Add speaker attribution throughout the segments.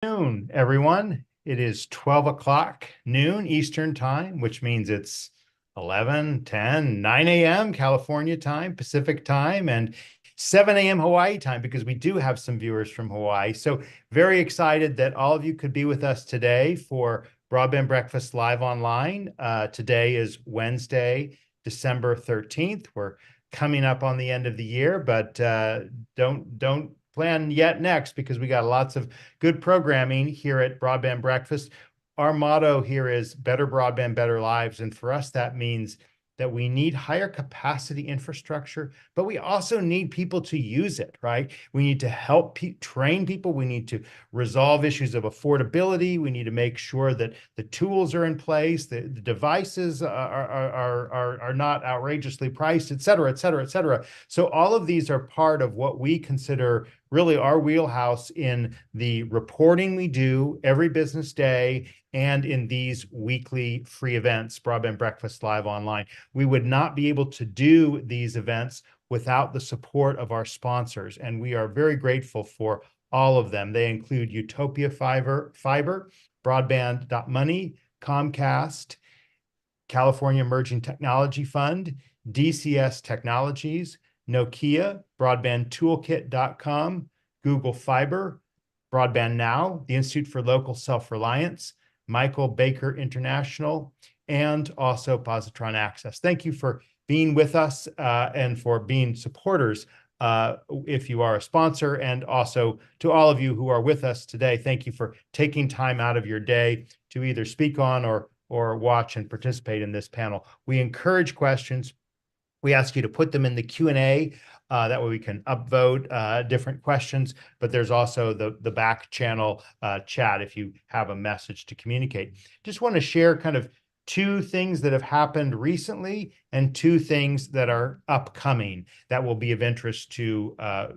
Speaker 1: Noon, everyone. It is 12 o'clock noon Eastern time, which means it's 11, 10, 9 a.m. California time, Pacific time, and 7 a.m. Hawaii time, because we do have some viewers from Hawaii. So very excited that all of you could be with us today for Broadband Breakfast Live Online. Today is Wednesday, December 13th. We're coming up on the end of the year, but don't plan yet next, because we got lots of good programming here at Broadband Breakfast. Our motto here is better broadband, better lives. And for us, that means that we need higher capacity infrastructure, but we also need people to use it, right? We need to help train people. We need to resolve issues of affordability. We need to make sure that the tools are in place, the devices are not outrageously priced, et cetera, et cetera, et cetera. So all of these are part of what we consider really our wheelhouse in the reporting we do every business day and in these weekly free events, Broadband Breakfast Live Online. We would not be able to do these events without the support of our sponsors, and we are very grateful for all of them. They include Utopia Fiber, Broadband.money, Comcast, California Emerging Technology Fund, DCS Technologies, Nokia, BroadbandToolkit.com, Google Fiber, Broadband Now, the Institute for Local Self-Reliance, Michael Baker International, and also Positron Access. Thank you for being with us and for being supporters if you are a sponsor, and also to all of you who are with us today. Thank you for taking time out of your day to either speak on or watch and participate in this panel. We encourage questions. We ask you to put them in the Q&A. That way we can upvote different questions, but there's also the back channel chat if you have a message to communicate. Just want to share kind of two things that have happened recently and two things that are upcoming that will be of interest to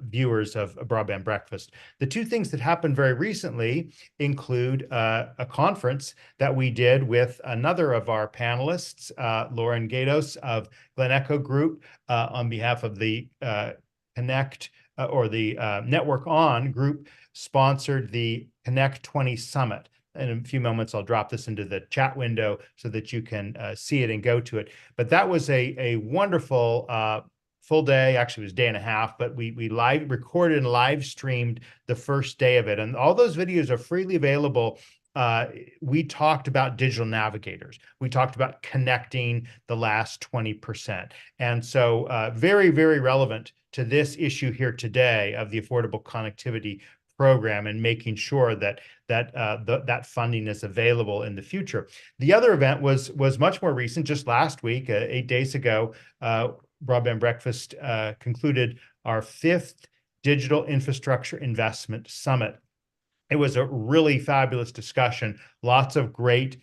Speaker 1: viewers of Broadband Breakfast. The two things that happened very recently include a conference that we did with another of our panelists, Lauren Gatos of Glen Echo Group, on behalf of the Connect or the Network On group, sponsored the Connect 20 Summit. In a few moments, I'll drop this into the chat window so that you can see it and go to it. But that was a wonderful full day. Actually, it was a day and a half, but we live recorded and live streamed the first day of it. And all those videos are freely available. We talked about digital navigators. We talked about connecting the last 20%. And so very, very relevant to this issue here today of the Affordable Connectivity Program and making sure that that funding is available in the future. The other event was much more recent, just last week, 8 days ago. Broadband Breakfast concluded our 5th Digital Infrastructure Investment Summit. It was a really fabulous discussion, lots of great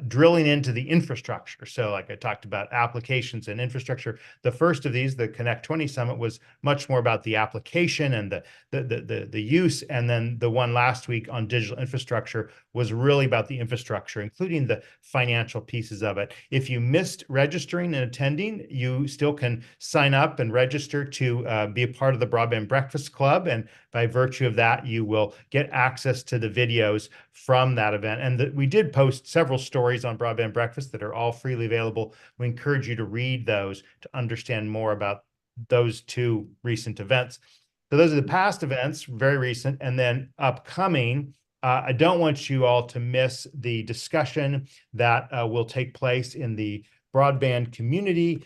Speaker 1: drilling into the infrastructure. So like I talked about applications and infrastructure. The first of these, the Connect 20 Summit, was much more about the application and the use. And then the one last week on digital infrastructure was really about the infrastructure, including the financial pieces of it. If you missed registering and attending, you still can sign up and register to be a part of the Broadband Breakfast Club. And by virtue of that, you will get access to the videos from that event. And we did post several stories on Broadband Breakfast that are all freely available. We encourage you to read those to understand more about those two recent events. So those are the past events, very recent, and then upcoming. I don't want you all to miss the discussion that will take place in the broadband community.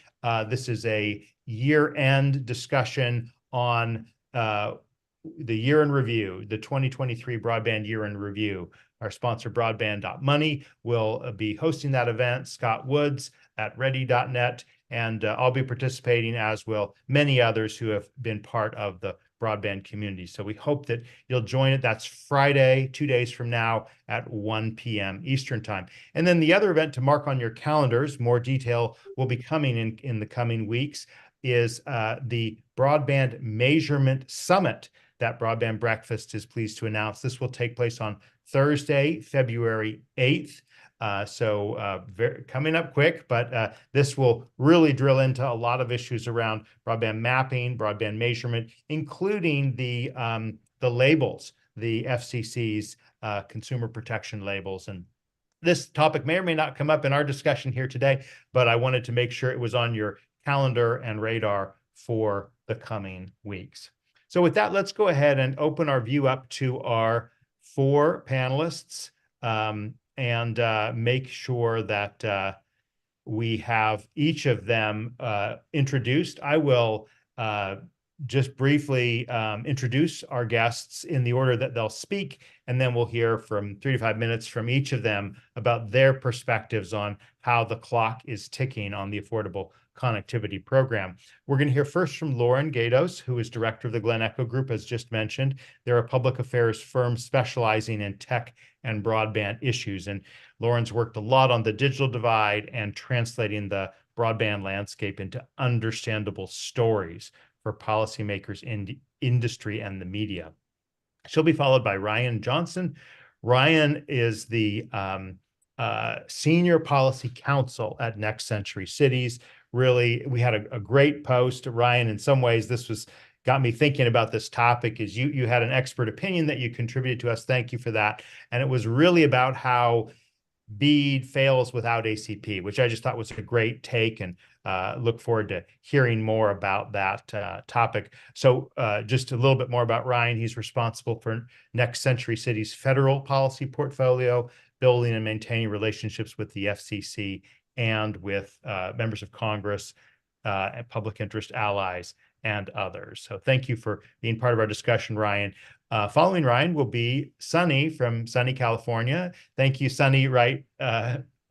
Speaker 1: This is a year-end discussion on the year in review, the 2023 broadband year in review. Our sponsor, Broadband.money, will be hosting that event. Scott Woods at ready.net, and I'll be participating, as will many others who have been part of the broadband community. So we hope that you'll join it. That's Friday, 2 days from now at 1 p.m. Eastern time. And then the other event to mark on your calendars, more detail will be coming in the coming weeks, is the Broadband Measurement Summit that Broadband Breakfast is pleased to announce. This will take place on Thursday, February 8th. Coming up quick, but this will really drill into a lot of issues around broadband mapping, broadband measurement, including the labels, the FCC's consumer protection labels. And this topic may or may not come up in our discussion here today, but I wanted to make sure it was on your calendar and radar for the coming weeks. So with that, let's go ahead and open our view up to our 4 panelists and make sure that we have each of them introduced. I will just briefly introduce our guests in the order that they'll speak, and then we'll hear from 3 to 5 minutes from each of them about their perspectives on how the clock is ticking on the Affordable Connectivity Program. We're going to hear first from Lauren Gatos, who is director of the Glen Echo Group, as just mentioned. They're a public affairs firm specializing in tech and broadband issues. And Lauren's worked a lot on the digital divide and translating the broadband landscape into understandable stories for policymakers in the industry and the media. She'll be followed by Ryan Johnston. Ryan is the Senior Policy Counsel at Next Century Cities. Really, we had a great post. Ryan, in some ways, got me thinking about this topic. Is you had an expert opinion that you contributed to us. Thank you for that. And it was really about how BEAD fails without ACP, which I just thought was a great take, and look forward to hearing more about that topic. So just a little bit more about Ryan. He's responsible for Next Century Cities' federal policy portfolio, building and maintaining relationships with the FCC and with members of Congress and public interest allies and others. So thank you for being part of our discussion, Ryan. Following Ryan will be Sunny from sunny California. Thank you, Sunny Wright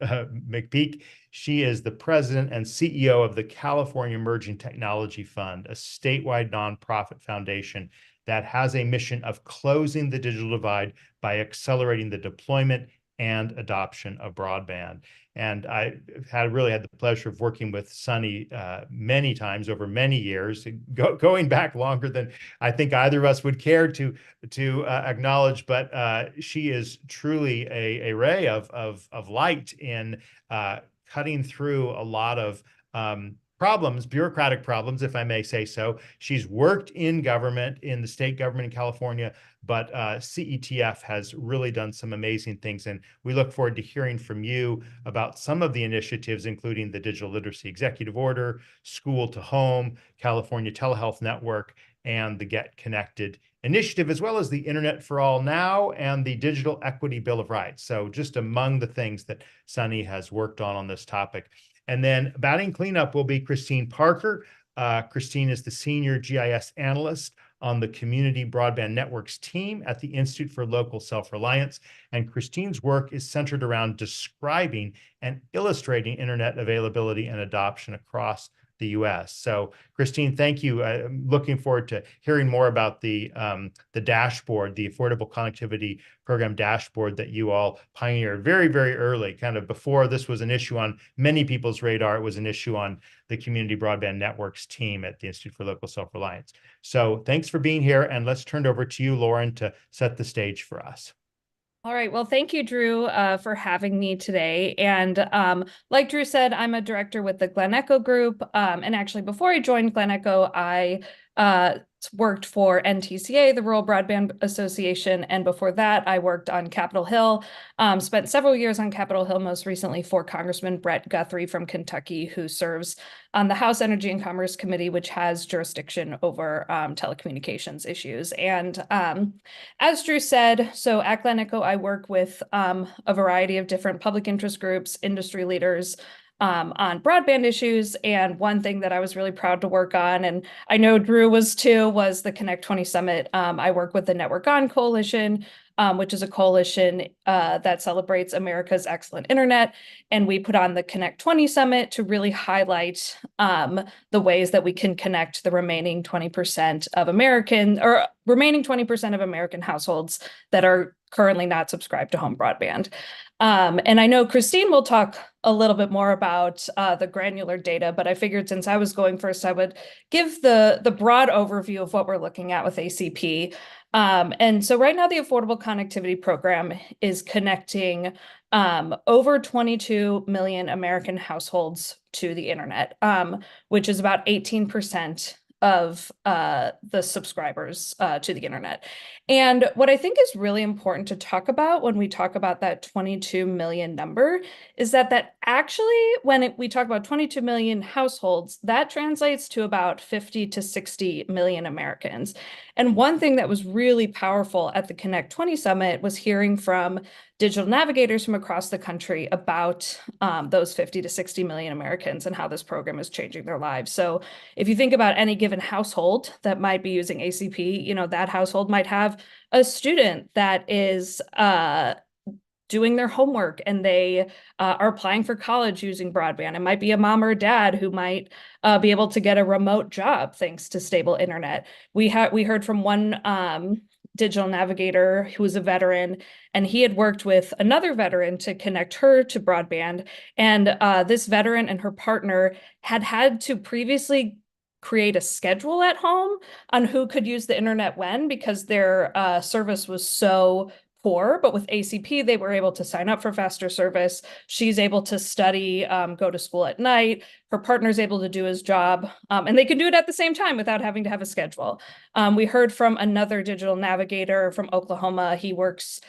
Speaker 1: McPeak. She is the president and CEO of the California Emerging Technology Fund, a statewide nonprofit foundation that has a mission of closing the digital divide by accelerating the deployment and adoption of broadband. And I really had the pleasure of working with Sunny many times over many years, going back longer than I think either of us would care to acknowledge. But she is truly a ray of light in cutting through a lot of problems, bureaucratic problems, if I may say so. She's worked in government, in the state government in California, but CETF has really done some amazing things. And we look forward to hearing from you about some of the initiatives, including the Digital Literacy Executive Order, School to Home, California Telehealth Network, and the Get Connected initiative, as well as the Internet for All Now and the Digital Equity Bill of Rights. So just among the things that Sunny has worked on this topic. And then batting cleanup will be Christine Parker. Christine is the senior GIS analyst on the Community Broadband Networks team at the Institute for Local Self-Reliance. And Christine's work is centered around describing and illustrating internet availability and adoption across the U.S. So, Christine, thank you. I'm looking forward to hearing more about the dashboard, the Affordable Connectivity Program dashboard that you all pioneered very, very early, kind of before this was an issue on many people's radar. It was an issue on the Community Broadband Networks team at the Institute for Local Self-Reliance. So thanks for being here, and let's turn it over to you, Lauren, to set the stage for us.
Speaker 2: All right. Well, thank you, Drew, for having me today. And like Drew said, I'm a director with the Glen Echo Group. And actually, before I joined Glen Echo, I worked for NTCA, the Rural Broadband Association. And before that, I worked on Capitol Hill, spent several years on Capitol Hill, most recently for Congressman Brett Guthrie from Kentucky, who serves on the House Energy and Commerce Committee, which has jurisdiction over telecommunications issues. And as Drew said, so at Glen Echo, I work with a variety of different public interest groups, industry leaders, on broadband issues. And one thing that I was really proud to work on, and I know Drew was too, was the Connect 20 Summit. I work with the Network On Coalition, which is a coalition that celebrates America's excellent internet. And we put on the Connect 20 Summit to really highlight the ways that we can connect the remaining 20% of American households that are currently not subscribed to home broadband. And I know Christine will talk a little bit more about the granular data, but I figured since I was going first, I would give the broad overview of what we're looking at with ACP. And so right now, the Affordable Connectivity Program is connecting over 22 million American households to the internet, which is about 18% the subscribers to the internet. And what I think is really important to talk about when we talk about that 22 million number is that actually, when we talk about 22 million households, that translates to about 50 to 60 million Americans. And one thing that was really powerful at the Connect 20 Summit was hearing from digital navigators from across the country about those 50 to 60 million Americans and how this program is changing their lives. So if you think about any given household that might be using ACP, you know, that household might have a student that is doing their homework and they are applying for college using broadband. It might be a mom or a dad who might be able to get a remote job thanks to stable internet. We heard from one digital navigator who was a veteran, and he had worked with another veteran to connect her to broadband. And this veteran and her partner had to previously create a schedule at home on who could use the internet when, because their service was so poor. But with ACP, they were able to sign up for faster service. She's able to study, go to school at night. Her partner's able to do his job, and they can do it at the same time without having to have a schedule. We heard from another digital navigator from Oklahoma. He works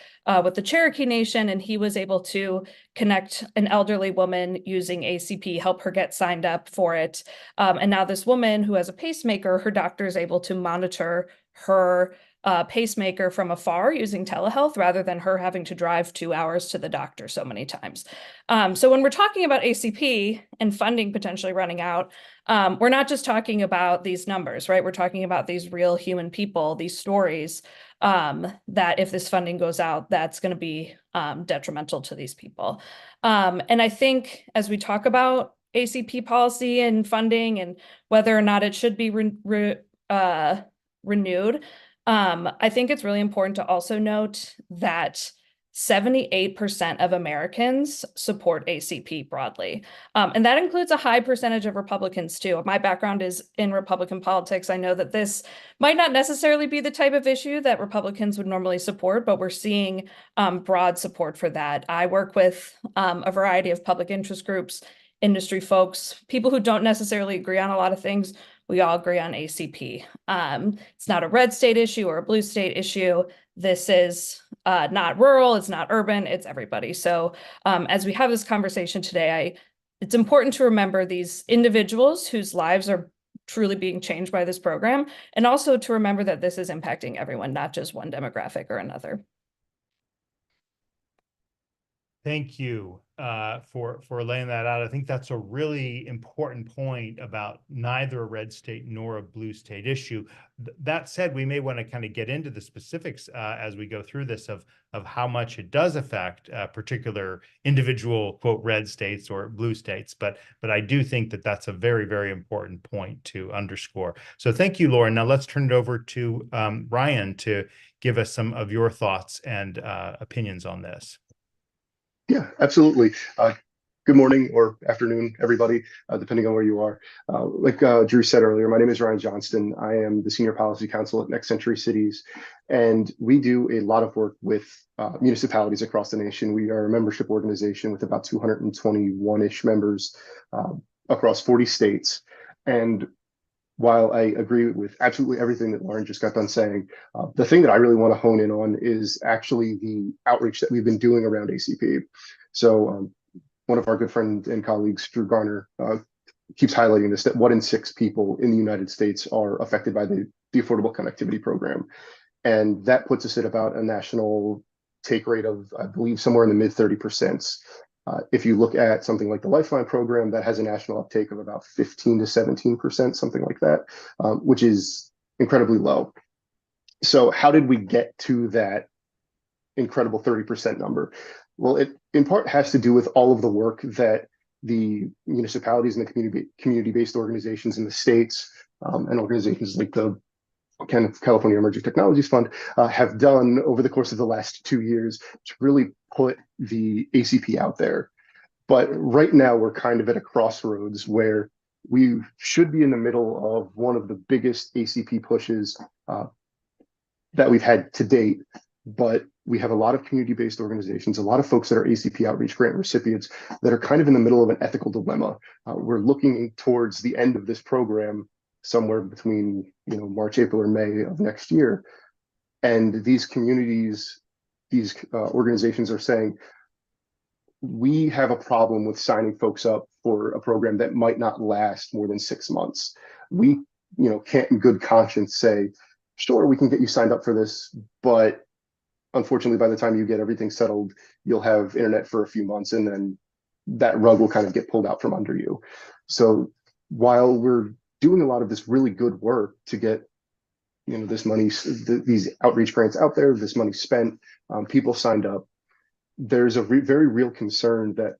Speaker 2: with the Cherokee Nation, and he was able to connect an elderly woman using ACP, help her get signed up for it. And now this woman who has a pacemaker, her doctor is able to monitor her pacemaker from afar using telehealth rather than her having to drive 2 hours to the doctor so many times. So when we're talking about ACP and funding potentially running out, we're not just talking about these numbers, right? We're talking about these real human people, these stories that if this funding goes out, that's going to be detrimental to these people. And I think as we talk about ACP policy and funding and whether or not it should be renewed, I think it's really important to also note that 78% of Americans support ACP broadly. And that includes a high percentage of Republicans too. My background is in Republican politics. I know that this might not necessarily be the type of issue that Republicans would normally support, but we're seeing broad support for that. I work with a variety of public interest groups, industry folks, people who don't necessarily agree on a lot of things. We all agree on ACP. It's not a red state issue or a blue state issue. This is not rural, it's not urban, it's everybody. So as we have this conversation today, it's important to remember these individuals whose lives are truly being changed by this program, and also to remember that this is impacting everyone, not just one demographic or another.
Speaker 1: Thank you for laying that out. I think that's a really important point about neither a red state nor a blue state issue. That said, we may want to kind of get into the specifics as we go through this of how much it does affect particular individual, quote, red states or blue states. But I do think that that's a very, very important point to underscore. So thank you, Lauren. Now let's turn it over to Ryan to give us some of your thoughts and opinions on this.
Speaker 3: Yeah, absolutely. Good morning or afternoon, everybody, depending on where you are. Like Drew said earlier, my name is Ryan Johnston. I am the Senior Policy Counsel at Next Century Cities, and we do a lot of work with municipalities across the nation. We are a membership organization with about 221-ish members across 40 states. And while I agree with absolutely everything that Lauren just got done saying, the thing that I really want to hone in on is actually the outreach that we've been doing around ACP. So one of our good friends and colleagues, Drew Garner, keeps highlighting this, that 1 in 6 people in the United States are affected by the Affordable Connectivity Program. And that puts us at about a national take rate of, I believe, somewhere in the mid 30%. If you look at something like the Lifeline program, that has a national uptake of about 15 to 17%, something like that, which is incredibly low. So how did we get to that incredible 30% number? Well, it in part has to do with all of the work that the municipalities and the community-based organizations in the states and organizations like the California Emerging Technologies Fund have done over the course of the last 2 years to really put the ACP out there. But right now we're kind of at a crossroads where we should be in the middle of one of the biggest ACP pushes that we've had to date. But we have a lot of community-based organizations, a lot of folks that are ACP outreach grant recipients that are kind of in the middle of an ethical dilemma. We're looking towards the end of this program somewhere between, March, April, or May of next year. And these communities, these organizations are saying, we have a problem with signing folks up for a program that might not last more than 6 months. We, can't in good conscience say, sure, we can get you signed up for this, but unfortunately, by the time you get everything settled, you'll have internet for a few months, and then that rug will kind of get pulled out from under you. So while we're doing a lot of this really good work to get, this money, these outreach grants out there, this money spent, people signed up, there's a very real concern that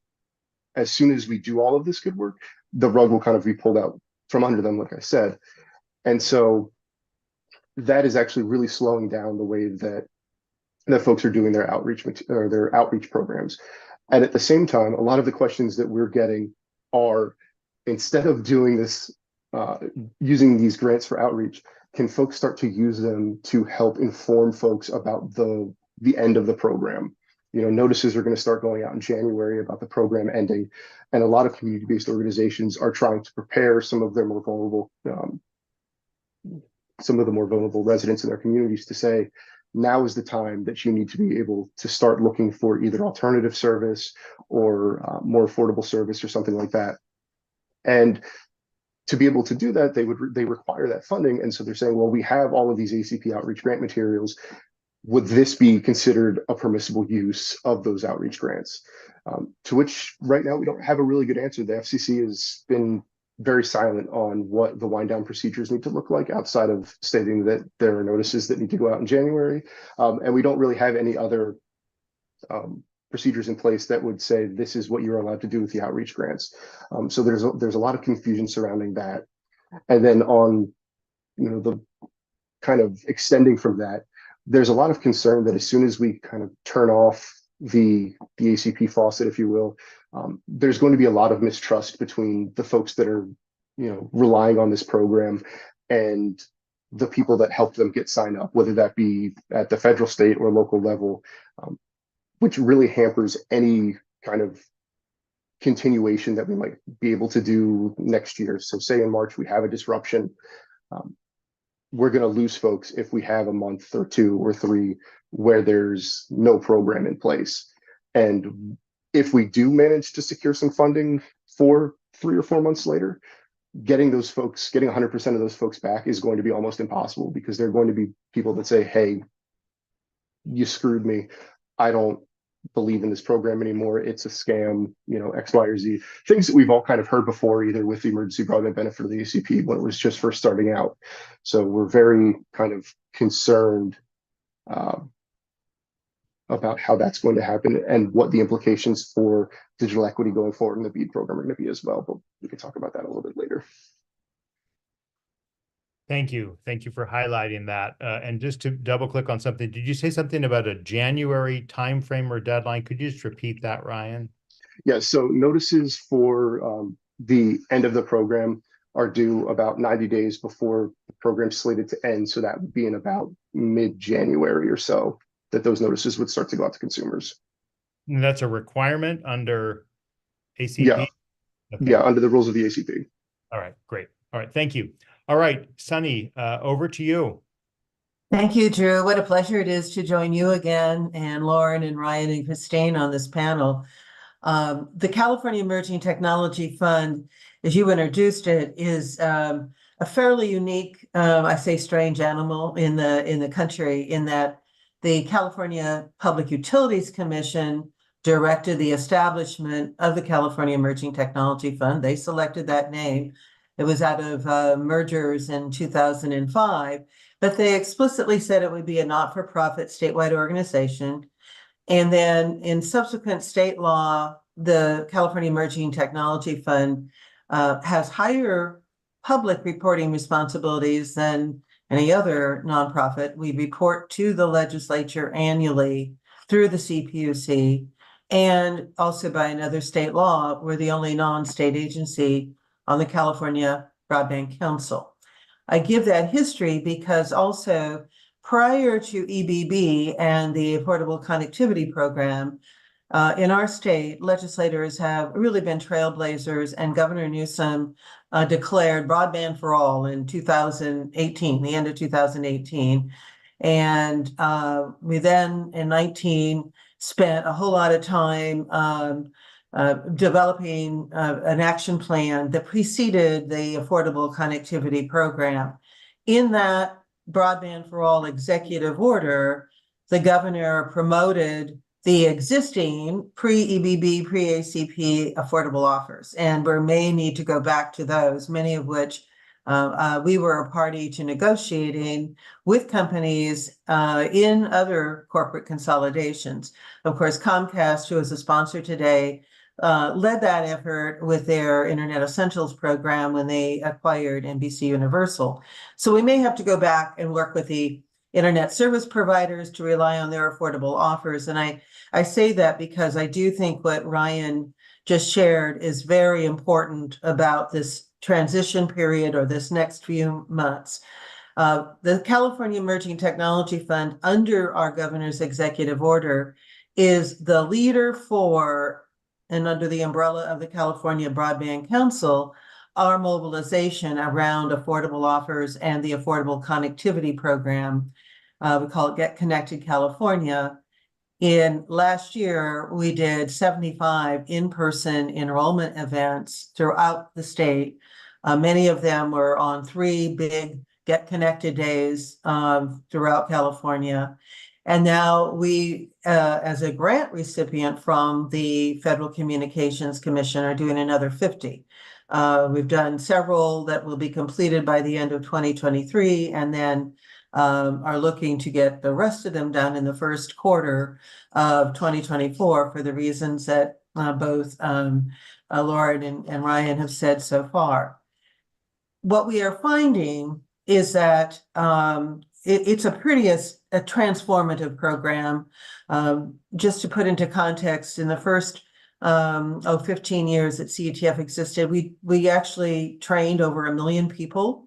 Speaker 3: as soon as we do all of this good work, the rug will kind of be pulled out from under them, like I said. And so that is actually really slowing down the way that folks are doing their outreach or their outreach programs. And at the same time, a lot of the questions that we're getting are, instead of doing this, using these grants for outreach, can folks start to use them to help inform folks about the end of the program? Notices are going to start going out in January about the program ending, and a lot of community-based organizations are trying to prepare some of the more vulnerable residents in their communities to say, now is the time that you need to be able to start looking for either alternative service or more affordable service or something like that. And to be able to do that, they require that funding. And so they're saying, well, we have all of these ACP outreach grant materials. Would this be considered a permissible use of those outreach grants? To which right now we don't have a really good answer. The FCC has been very silent on what the wind down procedures need to look like, outside of stating that there are notices that need to go out in January. And we don't really have any other procedures in place that would say this is what you're allowed to do with the outreach grants. So there's a lot of confusion surrounding that. And then on, the kind of extending from that, there's a lot of concern that as soon as we kind of turn off the ACP faucet, if you will, there's going to be a lot of mistrust between the folks that are, relying on this program and the people that help them get signed up, whether that be at the federal, state, or local level, which really hampers any kind of continuation that we might be able to do next year. So say in March we have a disruption, we're going to lose folks if we have a month or 2 or 3 where there's no program in place. And if we do manage to secure some funding for 3 or 4 months later, getting 100% of those folks back is going to be almost impossible, because there are going to be people that say, hey, you screwed me. I don't believe in this program anymore. It's a scam, X, Y, or Z. Things that we've all kind of heard before, either with the emergency broadband benefit or the ACP when it was just first starting out. So we're very kind of concerned about how that's going to happen and what the implications for digital equity going forward in the BEAD program are going to be as well. But we can talk about that a little bit later.
Speaker 1: Thank you. Thank you for highlighting that. And just to double click on something, did you say something about a January timeframe or deadline? Could you just repeat that, Ryan?
Speaker 3: Yeah, so notices for the end of the program are due about 90 days before the program's slated to end. So that would be in about mid-January or so that those notices would start to go out to consumers.
Speaker 1: And that's a requirement under ACP?
Speaker 3: Yeah,
Speaker 1: okay.
Speaker 3: Yeah, under the rules of the ACP.
Speaker 1: All right, great. All right, thank you. All right, Sunny, over to you.
Speaker 4: Thank you, Drew. What a pleasure it is to join you again, and Lauren and Ryan and Christine on this panel. The California Emerging Technology Fund, as you introduced it, is a fairly unique, I say strange animal in the country, in that the California Public Utilities Commission directed the establishment of the California Emerging Technology Fund. They selected that name. It was out of mergers in 2005, but they explicitly said it would be a not-for-profit statewide organization. And then in subsequent state law, the California Emerging Technology Fund has higher public reporting responsibilities than any other nonprofit. We report to the legislature annually through the CPUC, and also by another state law. We're the only non-state agency on the California Broadband Council. I give that history because also prior to EBB and the Affordable Connectivity Program, in our state, legislators have really been trailblazers, and Governor Newsom declared broadband for all in 2018, the end of 2018. And we then, in 19, spent a whole lot of time developing an action plan that preceded the Affordable Connectivity Program. In that Broadband for All executive order, the governor promoted the existing pre-EBB, pre-ACP affordable offers, and we may need to go back to those, many of which we were a party to negotiating with companies in other corporate consolidations. Of course, Comcast, who is a sponsor today, led that effort with their Internet Essentials program when they acquired NBC Universal. So we may have to go back and work with the internet service providers to rely on their affordable offers. And I say that because I do think what Ryan just shared is very important about this transition period or this next few months. The California Emerging Technology Fund, under our governor's executive order, is the leader for, and under the umbrella of the California Broadband Council, our mobilization around affordable offers and the Affordable Connectivity Program. We call it Get Connected California. In last year, we did 75 in-person enrollment events throughout the state. Many of them were on 3 big Get Connected days throughout California. And now we, as a grant recipient from the Federal Communications Commission, are doing another 50. We've done several that will be completed by the end of 2023, and then are looking to get the rest of them done in the first quarter of 2024 for the reasons that both Lauren and Ryan have said so far. What we are finding is that it's a pretty a transformative program. Just to put into context, in the first 15 years that CETF existed, we actually trained over 1 million people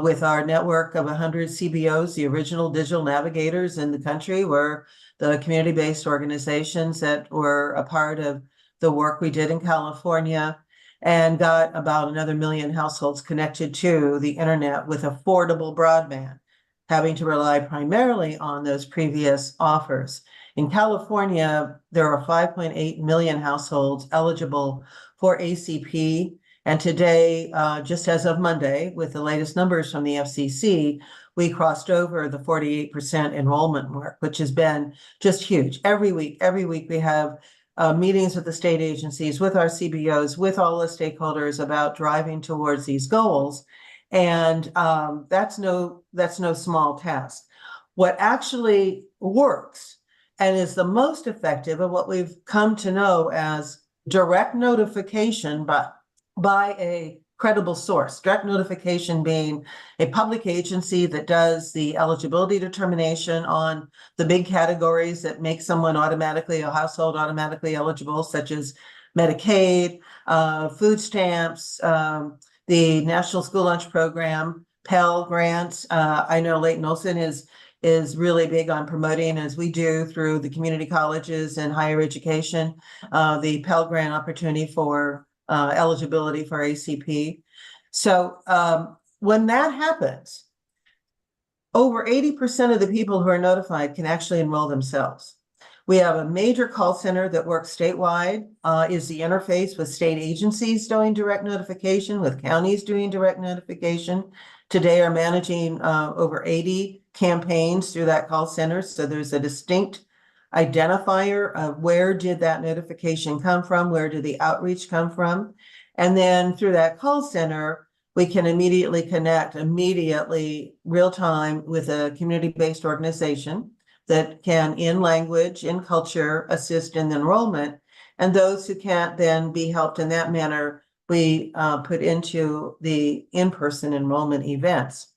Speaker 4: with our network of 100 CBOs. The original digital navigators in the country were the community-based organizations that were a part of the work we did in California, and got about another 1 million households connected to the internet with affordable broadband, having to rely primarily on those previous offers. In California, there are 5.8 million households eligible for ACP. And today, just as of Monday, with the latest numbers from the FCC, we crossed over the 48% enrollment mark, which has been just huge. Every week we have meetings with the state agencies, with our CBOs, with all the stakeholders about driving towards these goals. And that's no small task. What actually works and is the most effective, and what we've come to know as direct notification by a credible source, direct notification being a public agency that does the eligibility determination on the big categories that make someone automatically, a household automatically eligible, such as Medicaid, food stamps, the National School Lunch Program, Pell Grants. I know Leighton Olson is really big on promoting, as we do through the community colleges and higher education, the Pell Grant opportunity for eligibility for ACP. So when that happens, over 80% of the people who are notified can actually enroll themselves. We have a major call center that works statewide, is the interface with state agencies doing direct notification, with counties doing direct notification. Today are managing over 80 campaigns through that call center. So there's a distinct identifier of where did that notification come from, where did the outreach come from. And then through that call center, we can immediately connect real time with a community-based organization that can, in language, in culture, assist in enrollment. And those who can't then be helped in that manner, we put into the in-person enrollment events.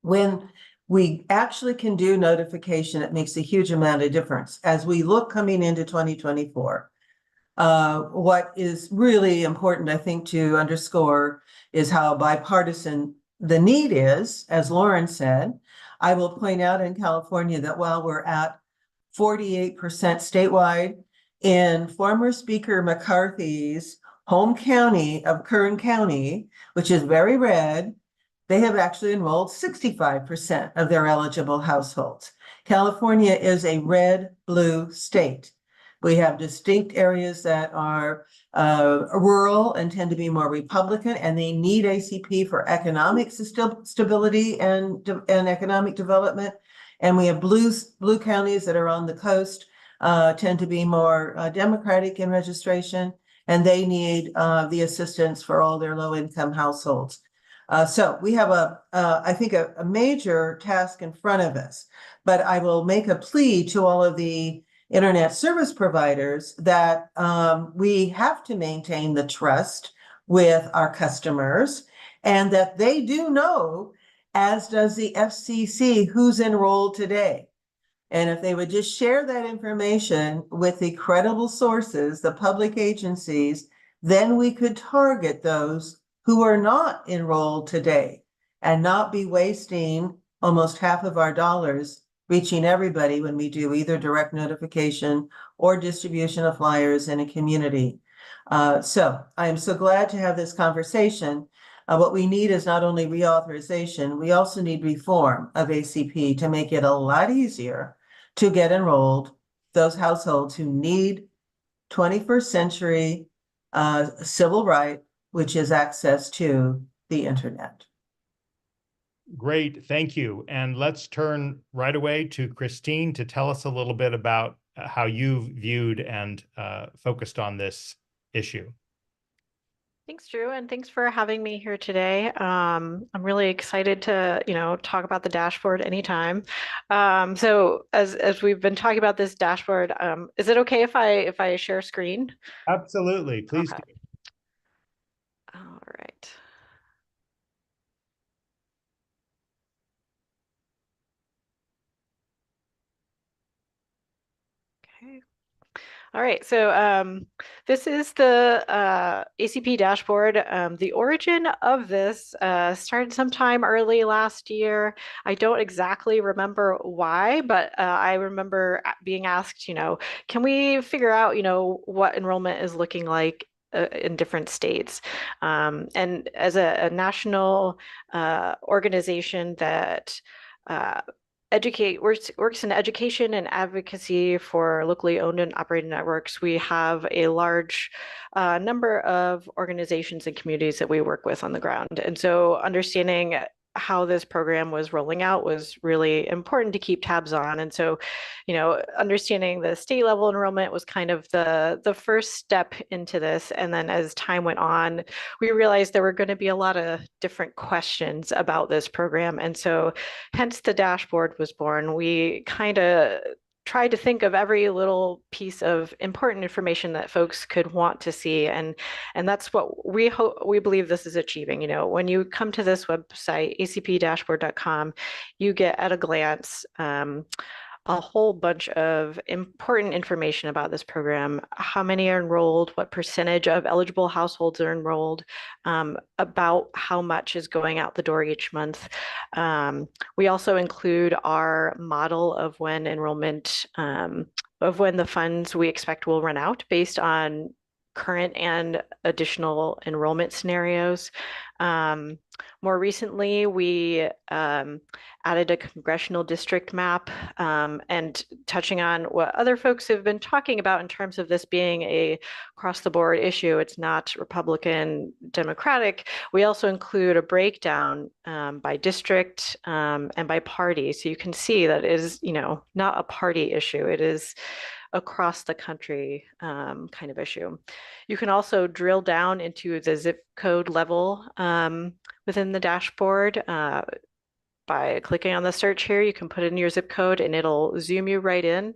Speaker 4: When we actually can do notification, it makes a huge amount of difference. As we look coming into 2024, what is really important, I think, to underscore is how bipartisan the need is, as Lauren said. I will point out in California that while we're at 48% statewide in former Speaker McCarthy's home county of Kern County, which is very red, they have actually enrolled 65% of their eligible households. California is a red-blue state. We have distinct areas that are rural and tend to be more Republican, and they need ACP for economic stability and economic development. And we have blue counties that are on the coast, tend to be more Democratic in registration, and they need the assistance for all their low-income households. So we have I think a major task in front of us, but I will make a plea to all of the internet service providers that we have to maintain the trust with our customers, and that they do know, as does the FCC, who's enrolled today. And if they would just share that information with the credible sources, the public agencies, then we could target those who are not enrolled today and not be wasting almost half of our dollars reaching everybody when we do either direct notification or distribution of flyers in a community. So I am so glad to have this conversation. What we need is not only reauthorization, we also need reform of ACP to make it a lot easier to get enrolled, those households who need 21st century civil right, which is access to the internet.
Speaker 1: Great, thank you. And let's turn right away to Christine to tell us a little bit about how you've viewed and focused on this issue.
Speaker 5: Thanks, Drew, and thanks for having me here today. I'm really excited to, talk about the dashboard anytime. So as we've been talking about this dashboard, is it okay if I share screen?
Speaker 1: Absolutely, please
Speaker 5: Okay.
Speaker 1: do.
Speaker 5: All right. Okay. All right, so this is the ACP dashboard. The origin of this started sometime early last year. I don't exactly remember why, but I remember being asked, can we figure out, what enrollment is looking like in different states. And as a national organization that works in education and advocacy for locally owned and operated networks, we have a large number of organizations and communities that we work with on the ground. And so understanding how this program was rolling out was really important to keep tabs on. And so, understanding the state level enrollment was kind of the first step into this. And then as time went on, we realized there were going to be a lot of different questions about this program. And so hence the dashboard was born. We kind of tried to think of every little piece of important information that folks could want to see, and that's what we believe this is achieving. When you come to this website, acpdashboard.com, you get at a glance a whole bunch of important information about this program: how many are enrolled, what percentage of eligible households are enrolled, about how much is going out the door each month. We also include our model of when enrollment, of when the funds we expect will run out based on current and additional enrollment scenarios. More recently, we added a congressional district map, and touching on what other folks have been talking about in terms of this being a across-the-board issue. It's not Republican, Democratic. We also include a breakdown by district and by party. So you can see that it is, not a party issue. It is across the country kind of issue. You can also drill down into the zip code level within the dashboard. By clicking on the search here, you can put in your zip code and it'll zoom you right in.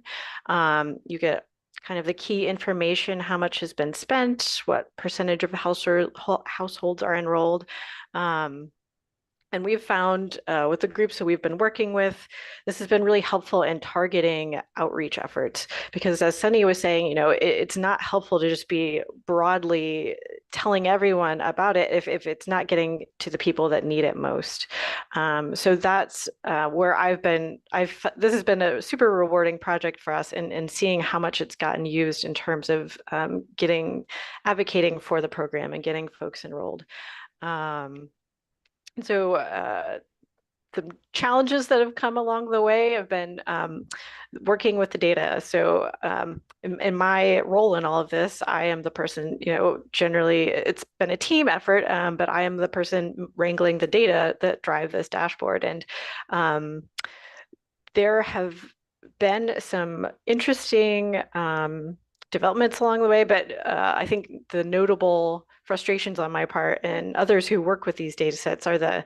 Speaker 5: You get kind of the key information: how much has been spent, what percentage of households are enrolled. And we've found with the groups that we've been working with, this has been really helpful in targeting outreach efforts, because as Sunny was saying, it's not helpful to just be broadly telling everyone about it if it's not getting to the people that need it most. So that's where this has been a super rewarding project for us, and seeing how much it's gotten used in terms of advocating for the program and getting folks enrolled. So the challenges that have come along the way have been working with the data. So in my role in all of this, I am the person, generally it's been a team effort, but I am the person wrangling the data that drive this dashboard. And there have been some interesting developments along the way, but I think the notable frustrations on my part and others who work with these data sets are the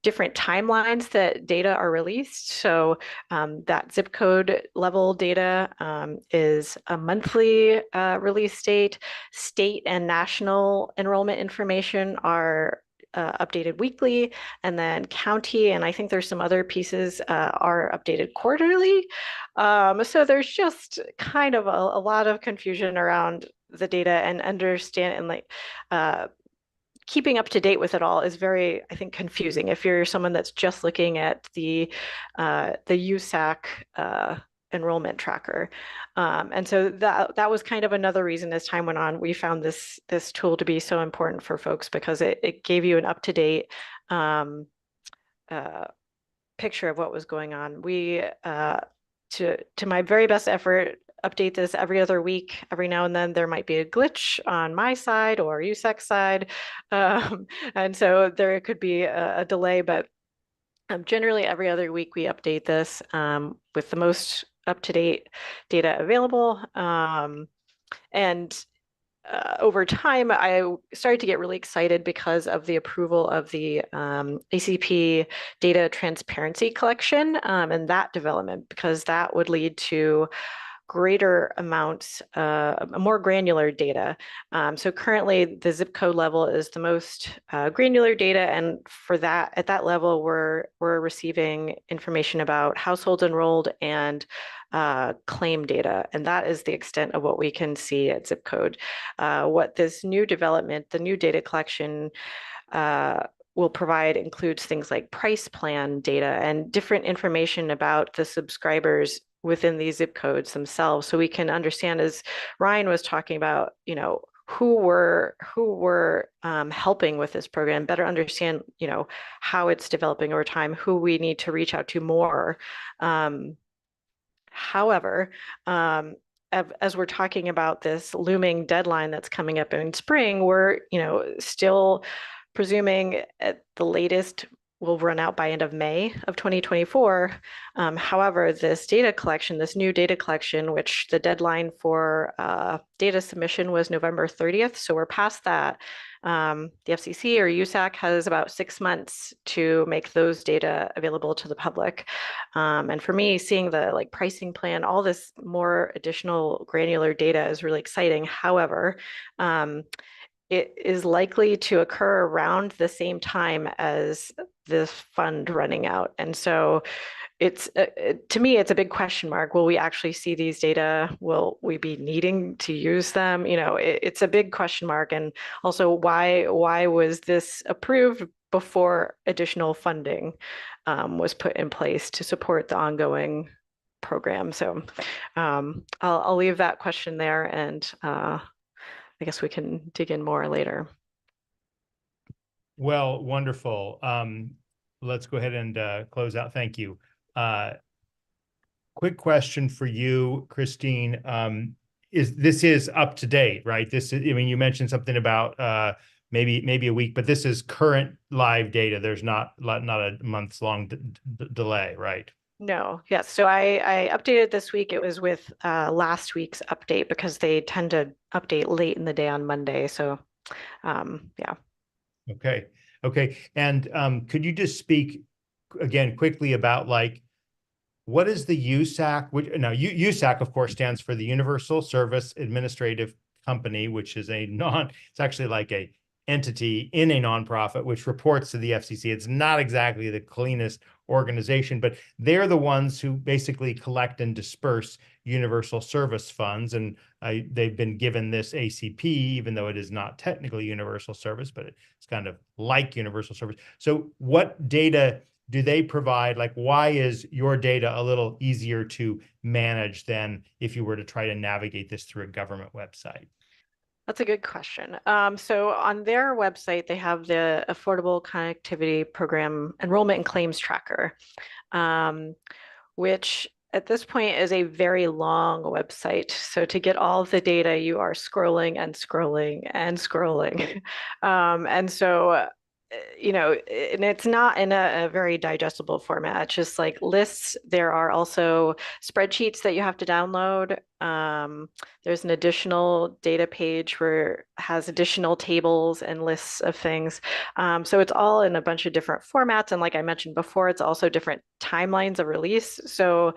Speaker 5: different timelines that data are released. So that zip code level data is a monthly release date. State and national enrollment information are updated weekly, and then county, and I think there's some other pieces are updated quarterly. So there's just kind of a lot of confusion around the data, and keeping up to date with it all is very, I think, confusing if you're someone that's just looking at the USAC enrollment tracker. And so that was kind of another reason as time went on, we found this tool to be so important for folks, because it gave you an up-to-date picture of what was going on. We, to my very best effort, update this every other week. Every now and then there might be a glitch on my side or USAC side. And so there could be a delay, but generally every other week we update this with the most up-to-date data available. And over time, I started to get really excited because of the approval of the ACP data transparency collection and that development, because that would lead to greater amounts, more granular data. So currently the zip code level is the most granular data. And for that, at that level, we're receiving information about households enrolled and claim data. And that is the extent of what we can see at zip code. What this new development, the new data collection will provide includes things like price plan data and different information about the subscribers within these zip codes themselves, so we can understand, as Ryan was talking about, who were helping with this program, better understand, how it's developing over time, who we need to reach out to more. However, as we're talking about this looming deadline that's coming up in spring, we're, still presuming at the latest will run out by end of May of 2024. However, this new data collection, which the deadline for data submission was November 30th, so we're past that. The FCC or USAC has about 6 months to make those data available to the public. And for me, seeing the pricing plan, all this more additional granular data is really exciting. However, it is likely to occur around the same time as this fund running out. And so it's, to me, it's a big question mark. Will we actually see these data? Will we be needing to use them? It's a big question mark. And also, why was this approved before additional funding was put in place to support the ongoing program? So I'll leave that question there, and I guess we can dig in more later.
Speaker 1: Well, wonderful. Let's go ahead and close out. Thank you. Quick question for you, Christine. This is up to date, right? This is, you mentioned something about maybe a week, but this is current live data. There's not a months long delay, right?
Speaker 5: No, yes. So I updated this week. It was with last week's update, because they tend to update late in the day on Monday. So yeah. Okay. And could you just speak again quickly about what is the USAC? USAC, of course, stands for the Universal Service Administrative Company, which is it's actually like a
Speaker 1: entity in a nonprofit, which reports to the FCC. It's not exactly the cleanest organization, but they're the ones who basically collect and disperse universal service funds. And they've been given this ACP, even though it is not technically universal service, but it's kind of like universal service. So what data do they provide? Like, why is your data a little easier to manage than if you were to try to navigate this through a government website?
Speaker 5: That's a good question. So on their website, they have the Affordable Connectivity Program Enrollment and Claims Tracker, which at this point is a very long website. So to get all of the data, you are scrolling and scrolling and scrolling. And so, you know, and it's not in a very digestible format. It's just like lists. There are also spreadsheets that you have to download. There's an additional data page where it has additional tables and lists of things. So it's all in a bunch of different formats. And like I mentioned before, it's also different timelines of release. So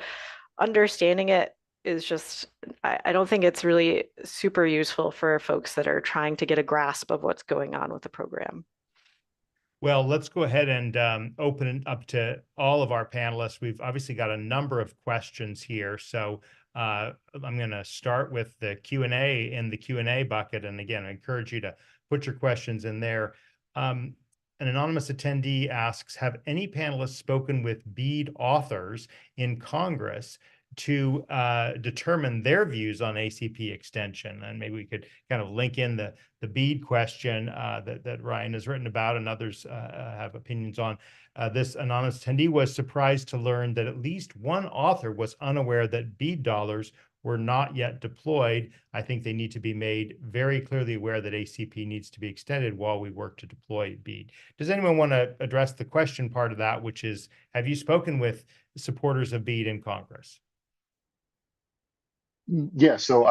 Speaker 5: understanding it is just, I don't think it's really super useful for folks that are trying to get a grasp of what's going on with the program.
Speaker 1: Well, let's go ahead and open it up to all of our panelists. We've obviously got a number of questions here. So I'm going to start with the Q&A in the Q&A bucket. And again, I encourage you to put your questions in there. An anonymous attendee asks, have any panelists spoken with BEAD authors in Congress to determine their views on ACP extension? And maybe we could kind of link in the BEAD question that Ryan has written about and others have opinions on. This anonymous attendee was surprised to learn that at least one author was unaware that BEAD dollars were not yet deployed. I think they need to be made very clearly aware that ACP needs to be extended while we work to deploy BEAD. Does anyone want to address the question part of that, which is, have you spoken with supporters of BEAD in Congress?
Speaker 3: Yeah, so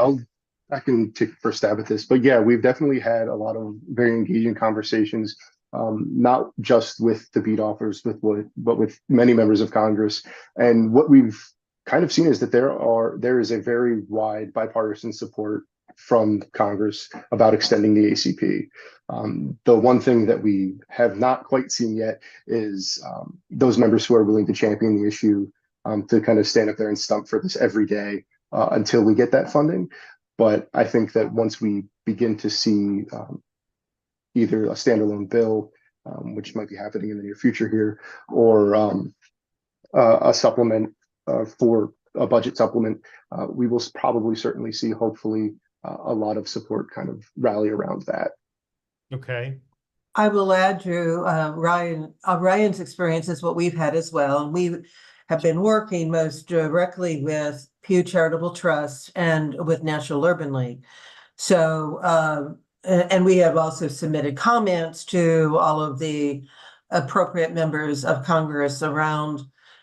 Speaker 3: I can take first stab at this, but yeah, we've definitely had a lot of very engaging conversations, not just with the BEAD offers, but with many members of Congress. And what we've kind of seen is that there is a very wide bipartisan support from Congress about extending the ACP. The one thing that we have not quite seen yet is those members who are willing to champion the issue, to kind of stand up there and stump for this every day until we get that funding. But I think that once we begin to see either a standalone bill, which might be happening in the near future here, or a supplement for a budget supplement, we will probably certainly see, hopefully, a lot of support kind of rally around that.
Speaker 1: Okay.
Speaker 4: I will add, Drew, Ryan's experience is what we've had as well. And we have been working most directly with Pew Charitable Trust and with National Urban League. So, and we have also submitted comments to all of the appropriate members of Congress around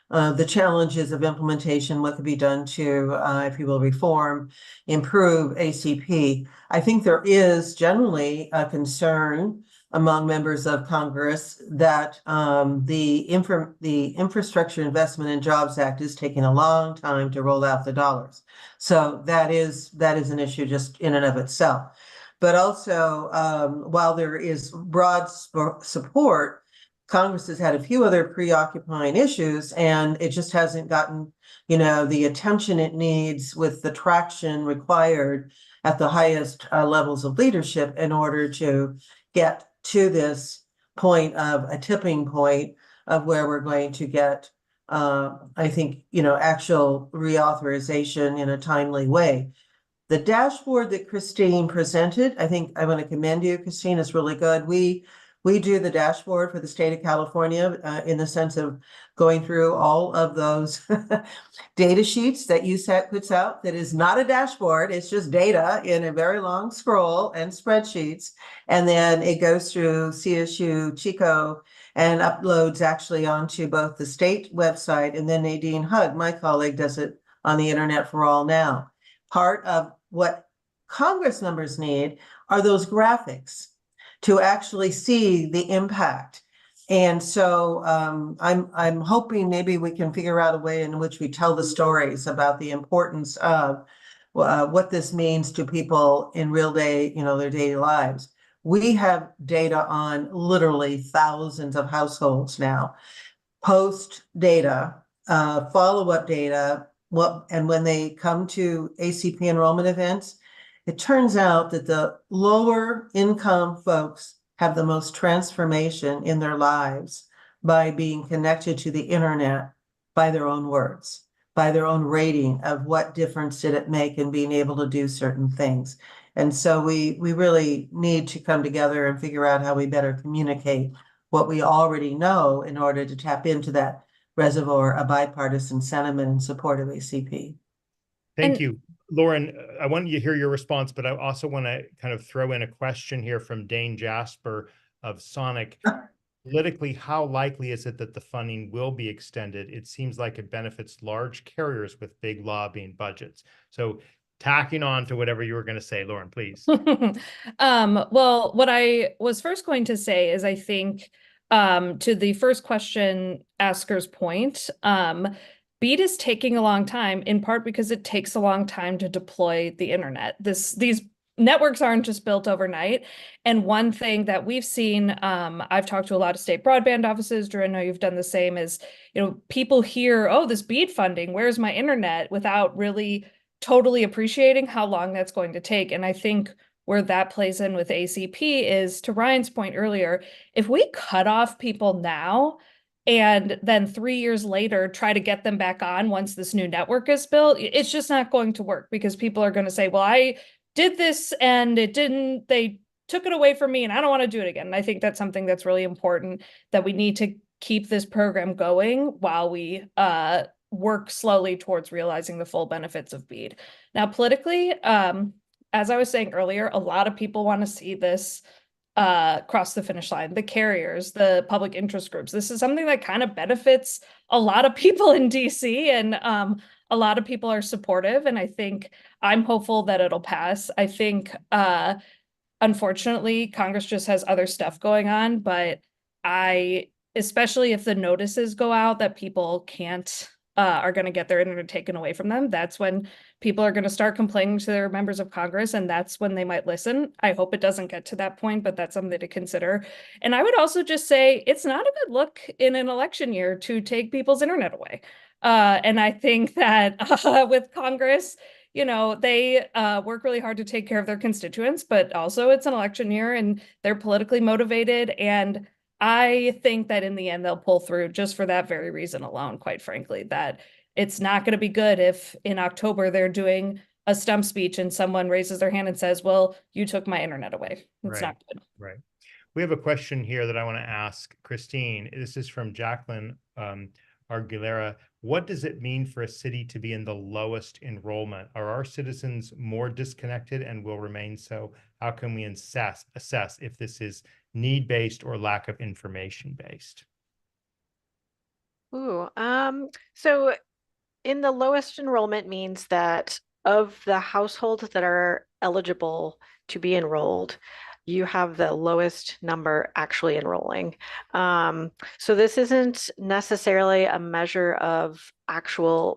Speaker 4: the challenges of implementation, what could be done to, if you will, reform, improve ACP. I think there is generally a concern among members of Congress that the Infrastructure Investment and Jobs Act is taking a long time to roll out the dollars. So that is an issue just in and of itself. But also, while there is broad support, Congress has had a few other preoccupying issues, and it just hasn't gotten, the attention it needs with the traction required at the highest levels of leadership in order to get to this point of a tipping point of where we're going to get, I think, actual reauthorization in a timely way. The dashboard that Christine presented, I think I want to commend you, Christine, is really good. We do the dashboard for the state of California in the sense of going through all of those data sheets that USAC puts out. That is not a dashboard. It's just data in a very long scroll and spreadsheets. And then it goes through CSU, Chico, and uploads actually onto both the state website, and then Nadine Hugg, my colleague, does it on the Internet for All now. Part of what Congress members need are those graphics to actually see the impact. And so I'm hoping maybe we can figure out a way in which we tell the stories about the importance of what this means to people in real day, their daily lives. We have data on literally thousands of households now. Post data, follow-up data, and when they come to ACP enrollment events, it turns out that the lower income folks have the most transformation in their lives by being connected to the internet by their own words, by their own rating of what difference did it make in being able to do certain things. And so we really need to come together and figure out how we better communicate what we already know in order to tap into that reservoir of bipartisan sentiment in support of ACP.
Speaker 1: Thank you. Lauren, I want you to hear your response, but I also want to kind of throw in a question here from Dane Jasper of Sonic. Politically, how likely is it that the funding will be extended? It seems like it benefits large carriers with big lobbying budgets. So tacking on to whatever you were going to say, Lauren, please.
Speaker 2: Well, what I was first going to say is I think to the first question asker's point, BEAD is taking a long time, in part because it takes a long time to deploy the internet. These networks aren't just built overnight. And one thing that we've seen, I've talked to a lot of state broadband offices, Drew, I know you've done the same, is, people hear, oh, this BEAD funding, where's my internet, without really totally appreciating how long that's going to take. And I think where that plays in with ACP is, to Ryan's point earlier, if we cut off people now, and then 3 years later try to get them back on once this new network is built, it's just not going to work, because people are going to say, well, I did this and it didn't, they took it away from me and I don't want to do it again. And I think that's something that's really important, that we need to keep this program going while we work slowly towards realizing the full benefits of BEAD. Now, politically, as I was saying earlier, a lot of people want to see this cross the finish line, the carriers, the public interest groups. This is something that kind of benefits a lot of people in DC, and a lot of people are supportive, and I think I'm hopeful that it'll pass. I think unfortunately Congress just has other stuff going on, but especially if the notices go out that people can't are going to get their internet taken away from them, that's when people are going to start complaining to their members of Congress, and that's when they might listen. I hope it doesn't get to that point, but that's something to consider. And I would also just say it's not a good look in an election year to take people's internet away. And I think that with Congress, they work really hard to take care of their constituents, but also it's an election year and they're politically motivated. And I think that in the end, they'll pull through, just for that very reason alone, quite frankly, that it's not going to be good if in October they're doing a stump speech and someone raises their hand and says, well, you took my internet away. It's not good.
Speaker 1: Right. We have a question here that I want to ask Christine. This is from Jacqueline Arguilera. What does it mean for a city to be in the lowest enrollment? Are our citizens more disconnected and will remain so? How can we assess if this is need-based or lack of information-based?
Speaker 5: So in the lowest enrollment means that of the households that are eligible to be enrolled, you have the lowest number actually enrolling. So this isn't necessarily a measure of actual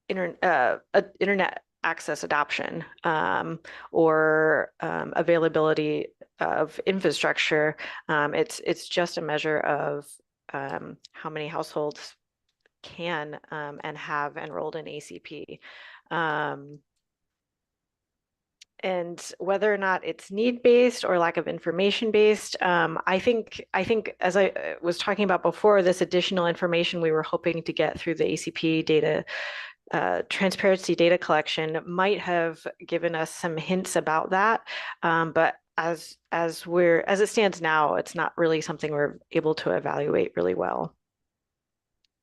Speaker 5: internet access adoption or availability of infrastructure. It's just a measure of how many households can and have enrolled in ACP. And whether or not it's need-based or lack of information-based, I think as I was talking about before, this additional information we were hoping to get through the ACP data transparency data collection might have given us some hints about that. But as it stands now, it's not really something we're able to evaluate really well.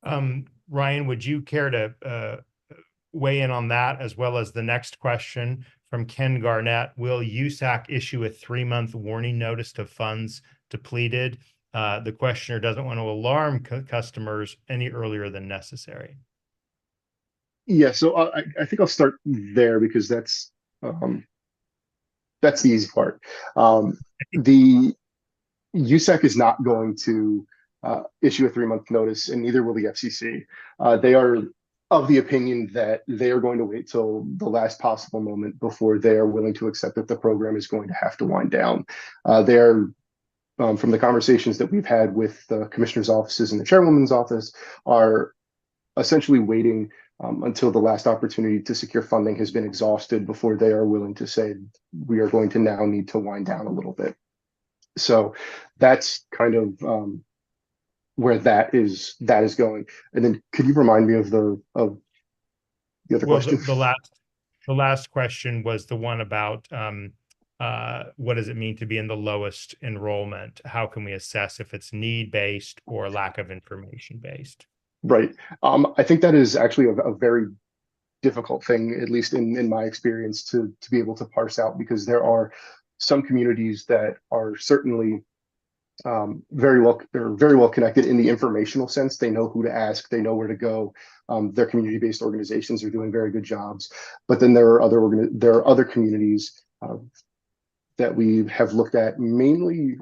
Speaker 1: Ryan, would you care to weigh in on that, as well as the next question from Ken Garnett? Will USAC issue a 3-month warning notice to funds depleted? The questioner doesn't want to alarm customers any earlier than necessary.
Speaker 3: Yeah, so I think I'll start there, because that's the easy part. The USAC is not going to issue a 3-month notice, and neither will the FCC. They are of the opinion that they are going to wait till the last possible moment before they are willing to accept that the program is going to have to wind down. They're from the conversations that we've had with the commissioner's offices and the chairwoman's office, are essentially waiting until the last opportunity to secure funding has been exhausted before they are willing to say, we are going to now need to wind down a little bit. So that's kind of where that is going. And then could you remind me of the other question?
Speaker 1: The last question was the one about what does it mean to be in the lowest enrollment? How can we assess if it's need-based or lack of information-based?
Speaker 3: Right. I think that is actually a very difficult thing, at least in my experience, to be able to parse out, because there are some communities that are certainly they're very well connected in the informational sense. They know who to ask, they know where to go. Their community-based organizations are doing very good jobs. But then there are other communities that we have looked at, mainly.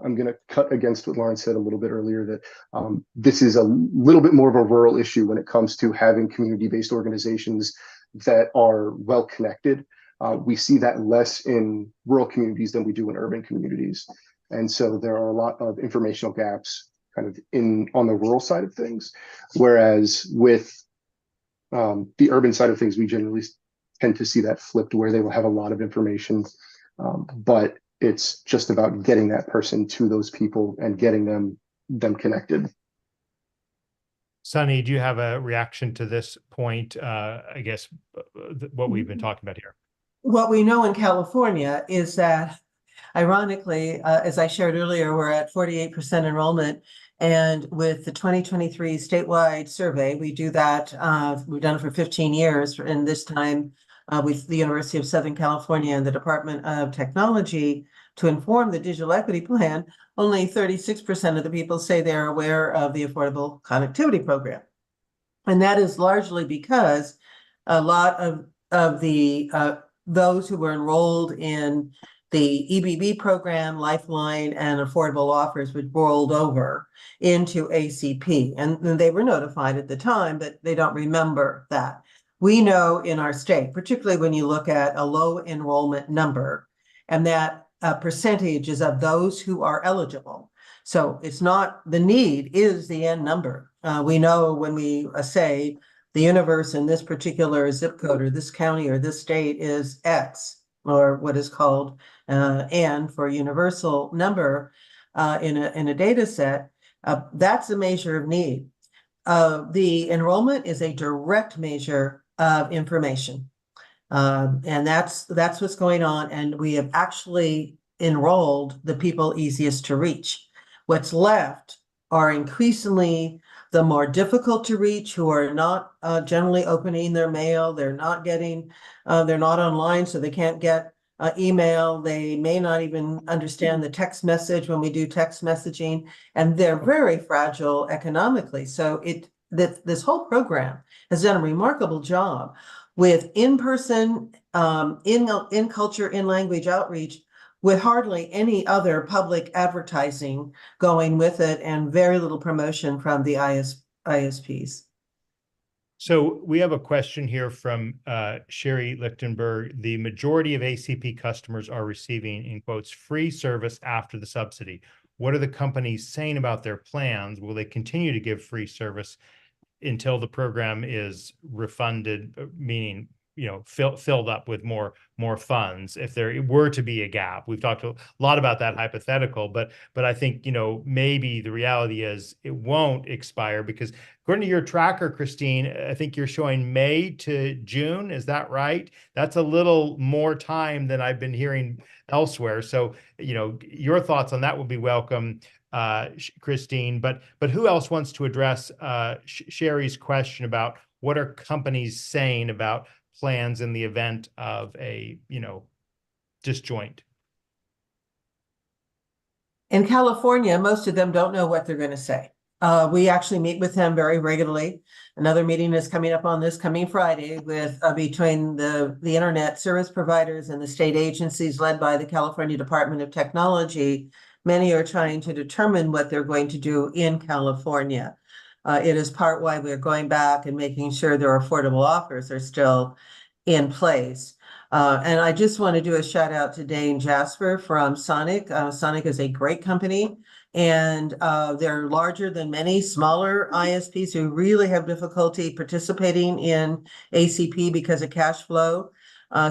Speaker 3: I'm going to cut against what Lauren said a little bit earlier, that this is a little bit more of a rural issue when it comes to having community-based organizations that are well connected. We see that less in rural communities than we do in urban communities. And so there are a lot of informational gaps kind of on the rural side of things. Whereas with the urban side of things, we generally tend to see that flipped, where they will have a lot of information, but it's just about getting that person to those people and getting them connected.
Speaker 1: Sunny, do you have a reaction to this point? I guess what we've been talking about here.
Speaker 4: What we know in California is that, ironically, as I shared earlier, we're at 48% enrollment. And with the 2023 statewide survey, we do that. We've done it for 15 years. And this time with the University of Southern California and the Department of Technology to inform the digital equity plan, only 36% of the people say they're aware of the Affordable Connectivity Program. And that is largely because a lot of the those who were enrolled in the EBB program, Lifeline, and Affordable Offers, which rolled over into ACP. And they were notified at the time, but they don't remember that. We know in our state, particularly when you look at a low enrollment number, and that percentage is of those who are eligible. So it's not, the need is the end number. We know when we say the universe in this particular zip code or this county or this state is X, or what is called N for universal number in a data set, that's a measure of need. The enrollment is a direct measure of information. And that's what's going on. And we have actually enrolled the people easiest to reach. What's left are increasingly the more difficult to reach, who are not generally opening their mail. They're not getting, they're not online, so they can't get email. They may not even understand the text message when we do text messaging, and they're very fragile economically. So this whole program has done a remarkable job with in-person, in culture, in language outreach, with hardly any other public advertising going with it, and very little promotion from the ISPs.
Speaker 1: So we have a question here from Sherry Lichtenberg. The majority of ACP customers are receiving, in quotes, free service after the subsidy. What are the companies saying about their plans? Will they continue to give free service until the program is refunded, meaning, you know, filled up with more funds, if there were to be a gap? We've talked a lot about that hypothetical, but I think, you know, maybe the reality is it won't expire, because according to your tracker, Christine, I think you're showing May to June. Is that right? That's a little more time than I've been hearing elsewhere. So, you know, your thoughts on that would be welcome, Christine. But who else wants to address Sherry's question about what are companies saying about plans in the event of a, you know, disjoint?
Speaker 4: In California, most of them don't know what they're going to say. We actually meet with them very regularly. Another meeting is coming up on this coming Friday with between the internet service providers and the state agencies led by the California Department of Technology. Many are trying to determine what they're going to do in California. It is part why we're going back and making sure their affordable offers are still in place. And I just want to do a shout out to Dane Jasper from Sonic. Sonic is a great company, and they're larger than many smaller ISPs who really have difficulty participating in ACP because of cash flow.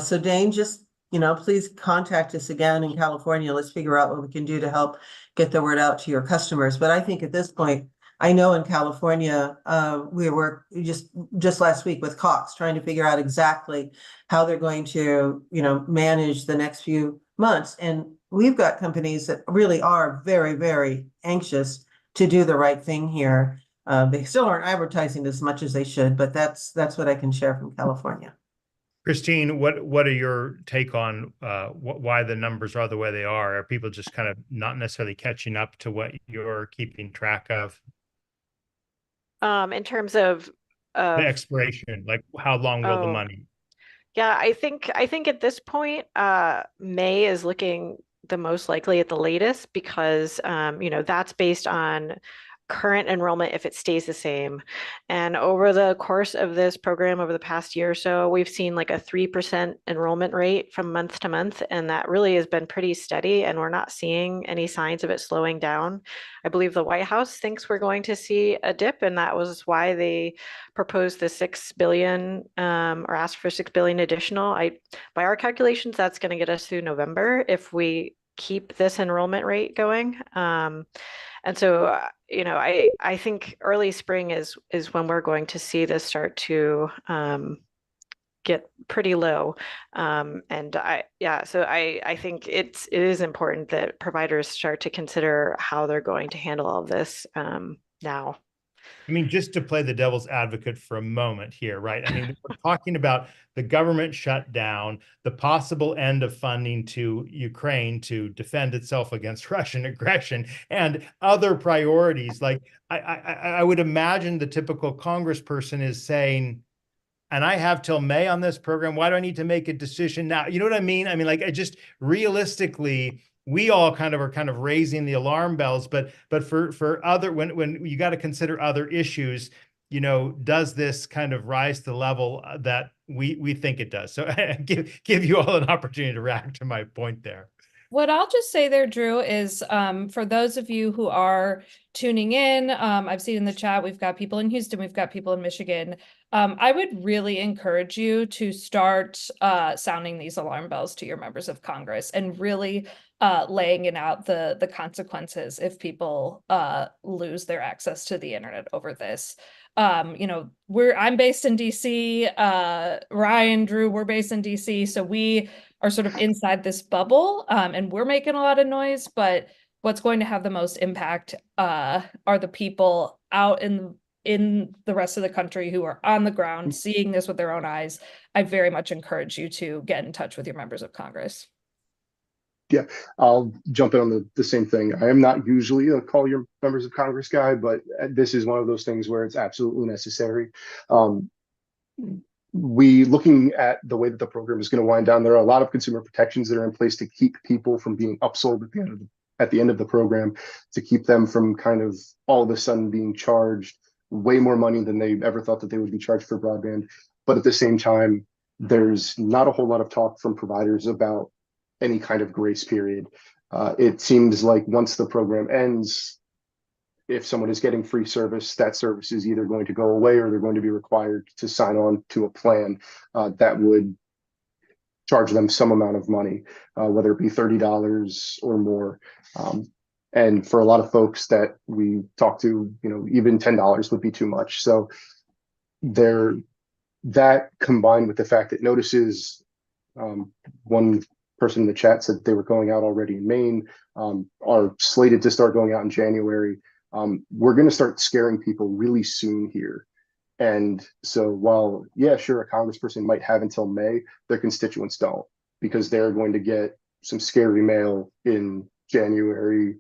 Speaker 4: So Dane, just, please contact us again in California. Let's figure out what we can do to help get the word out to your customers. But I think at this point, I know in California, we were just last week with Cox trying to figure out exactly how they're going to, manage the next few months. And we've got companies that really are very, very anxious to do the right thing here. They still aren't advertising as much as they should, but that's what I can share from California.
Speaker 1: Christine, what are your take on why the numbers are the way they are? Are people just kind of not necessarily catching up to what you're keeping track of?
Speaker 5: In terms of
Speaker 1: The expiration, like how long will the money?
Speaker 5: Yeah, I think at this point, May is looking the most likely at the latest because that's based on current enrollment if it stays the same. And over the course of this program over the past year or so, we've seen like a 3% enrollment rate from month to month, and that really has been pretty steady, and we're not seeing any signs of it slowing down. I believe the White House thinks we're going to see a dip, and that was why they proposed the $6 billion or asked for $6 billion additional. By our calculations, that's going to get us through November if we keep this enrollment rate going. And so, I think early spring is when we're going to see this start to get pretty low. So I think it is important that providers start to consider how they're going to handle all of this now.
Speaker 1: I mean, just to play the devil's advocate for a moment here, right? I mean, we're talking about the government shutdown, the possible end of funding to Ukraine to defend itself against Russian aggression, and other priorities. Like, I would imagine the typical congressperson is saying, and I have till May on this program. Why do I need to make a decision now? You know what I mean? I mean, like, I just realistically, we all are raising the alarm bells, but for other, when you got to consider other issues, does this kind of rise to the level that we think it does? So give you all an opportunity to react to my point there.
Speaker 2: What I'll just say there, Drew, is for those of you who are tuning in, I've seen in the chat, we've got people in Houston, we've got people in Michigan. I would really encourage you to start sounding these alarm bells to your members of Congress and really laying it out the consequences if people lose their access to the internet over this. I'm based in DC, Ryan, Drew, we're based in DC, so we are sort of inside this bubble, and we're making a lot of noise, but what's going to have the most impact are the people out in the rest of the country who are on the ground seeing this with their own eyes. I very much encourage you to get in touch with your members of Congress.
Speaker 3: Yeah, I'll jump in on the same thing. I am not usually a call your members of Congress guy, but this is one of those things where it's absolutely necessary. Looking at the way that the program is going to wind down, there are a lot of consumer protections that are in place to keep people from being upsold at the end of the program, to keep them from kind of all of a sudden being charged way more money than they ever thought that they would be charged for broadband. But at the same time, there's not a whole lot of talk from providers about any kind of grace period. It seems like once the program ends, if someone is getting free service, that service is either going to go away or they're going to be required to sign on to a plan that would charge them some amount of money, whether it be $30 or more. And for a lot of folks that we talk to, even $10 would be too much. So that combined with the fact that notices, one person in the chat said they were going out already in Maine, are slated to start going out in January. We're going to start scaring people really soon here. And so while, yeah, sure, a congressperson might have until May, their constituents don't, because they're going to get some scary mail in January,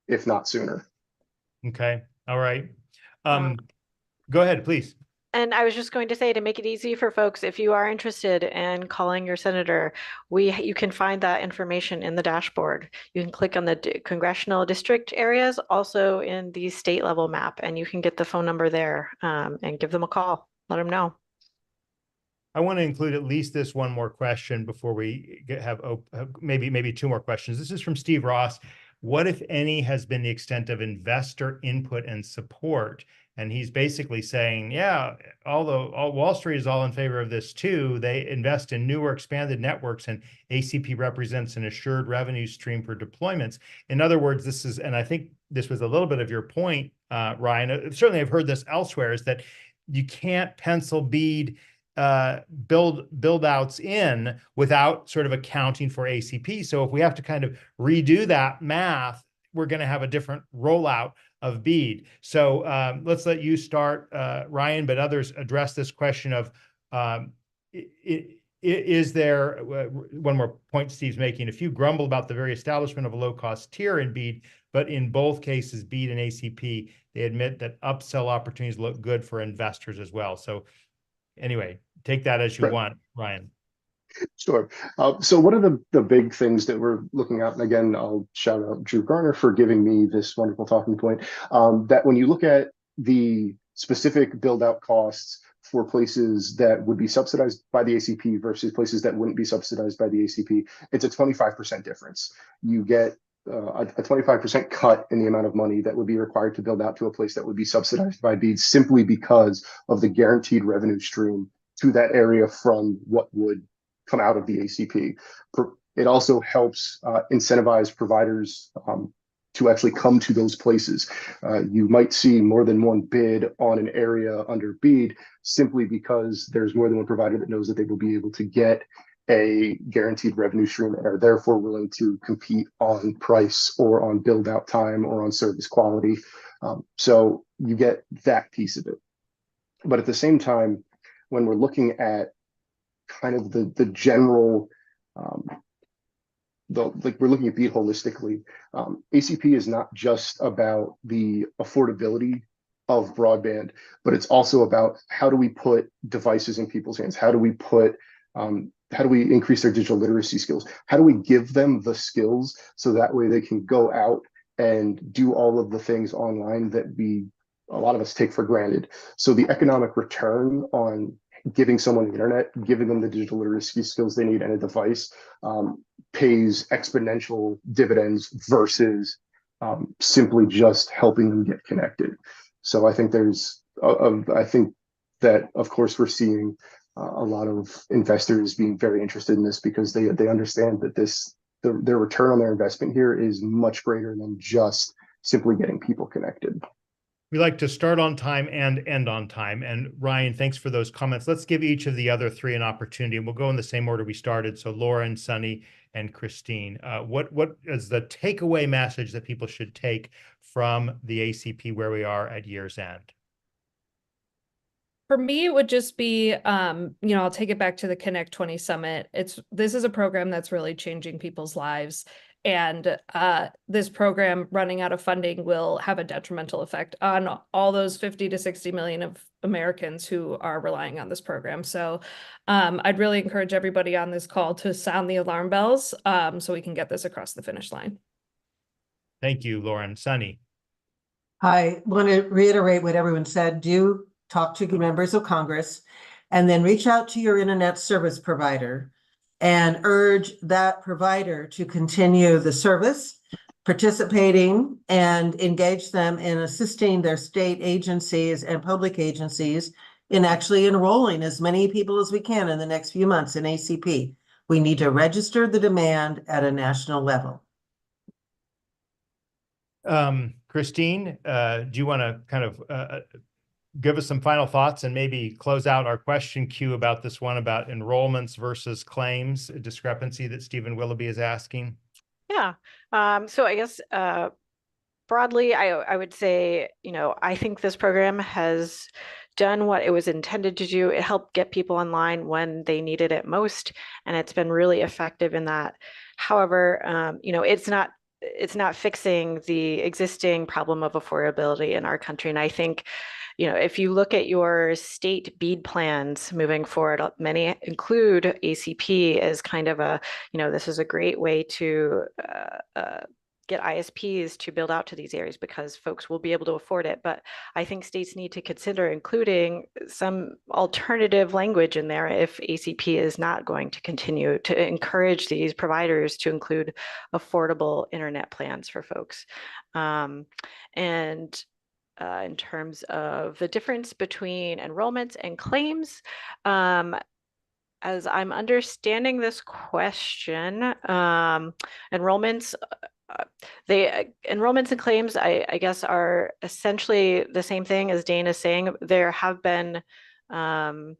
Speaker 3: if not sooner.
Speaker 1: Okay. All right. Go ahead, please.
Speaker 5: And I was just going to say, to make it easy for folks, if you are interested in calling your senator, you can find that information in the dashboard. You can click on the congressional district areas, also in the state level map, and you can get the phone number there and give them a call. Let them know.
Speaker 1: I want to include at least this one more question before we have maybe two more questions. This is from Steve Ross. What, if any, has been the extent of investor input and support? And he's basically saying, yeah, although Wall Street is all in favor of this too, they invest in newer expanded networks, and ACP represents an assured revenue stream for deployments. In other words, this is, and I think this was a little bit of your point, Ryan, certainly I've heard this elsewhere, is that you can't pencil BEAD build outs in without sort of accounting for ACP. So if we have to kind of redo that math, we're going to have a different rollout of BEAD. So let's let you start, Ryan, but others address this question of is there, one more point Steve's making, if you grumble about the very establishment of a low-cost tier in BEAD, but in both cases, BEAD and ACP, they admit that upsell opportunities look good for investors as well. So anyway, take that as you want, Ryan.
Speaker 3: Sure. So one of the big things that we're looking at, and again, I'll shout out Drew Garner for giving me this wonderful talking point, that when you look at the specific build out costs for places that would be subsidized by the ACP versus places that wouldn't be subsidized by the ACP, it's a 25% difference. You get a 25% cut in the amount of money that would be required to build out to a place that would be subsidized by BEAD, simply because of the guaranteed revenue stream to that area from what would come out of the ACP. It also helps incentivize providers to actually come to those places. You might see more than one bid on an area under BEAD simply because there's more than one provider that knows that they will be able to get a guaranteed revenue stream and are therefore willing to compete on price or on build out time or on service quality. So you get that piece of it. But at the same time, when we're looking at kind of the general, we're looking at BEAD holistically, ACP is not just about the affordability of broadband, but it's also about how do we put devices in people's hands? How do we increase their digital literacy skills? How do we give them the skills so that way they can go out and do all of the things online that a lot of us take for granted? So the economic return on giving someone the internet, giving them the digital literacy skills they need and a device, pays exponential dividends versus simply just helping them get connected. So I think I think that, of course, we're seeing a lot of investors being very interested in this because they understand that their return on their investment here is much greater than just simply getting people connected.
Speaker 1: We like to start on time and end on time. And Ryan, thanks for those comments. Let's give each of the other three an opportunity, and we'll go in the same order we started. So Lauren, Sunny, and Christine, what is the takeaway message that people should take from the ACP where we are at year's end?
Speaker 2: For me, it would just be, I'll take it back to the Connect 20 Summit. This is a program that's really changing people's lives. And this program running out of funding will have a detrimental effect on all those 50 to 60 million of Americans who are relying on this program. So I'd really encourage everybody on this call to sound the alarm bells so we can get this across the finish line.
Speaker 1: Thank you, Lauren. Sunny.
Speaker 4: I want to reiterate what everyone said. Do talk to members of Congress and then reach out to your internet service provider and urge that provider to continue the service, participating and engage them in assisting their state agencies and public agencies in actually enrolling as many people as we can in the next few months in ACP. We need to register the demand at a national level.
Speaker 1: Christine, do you want to kind of give us some final thoughts and maybe close out our question queue about this one about enrollments versus claims, a discrepancy that Stephen Willoughby is asking?
Speaker 5: Yeah. So I guess broadly, I would say, I think this program has done what it was intended to do. It helped get people online when they needed it most, and it's been really effective in that. However, it's not it's not fixing the existing problem of affordability in our country. And I think, if you look at your state BEAD plans moving forward, many include ACP as kind of a, this is a great way to get ISPs to build out to these areas because folks will be able to afford it. But I think states need to consider including some alternative language in there if ACP is not going to continue to encourage these providers to include affordable internet plans for folks. In terms of the difference between enrollments and claims, as I'm understanding this question, enrollments enrollments and claims, I guess, are essentially the same thing as Dane is saying. There have been some,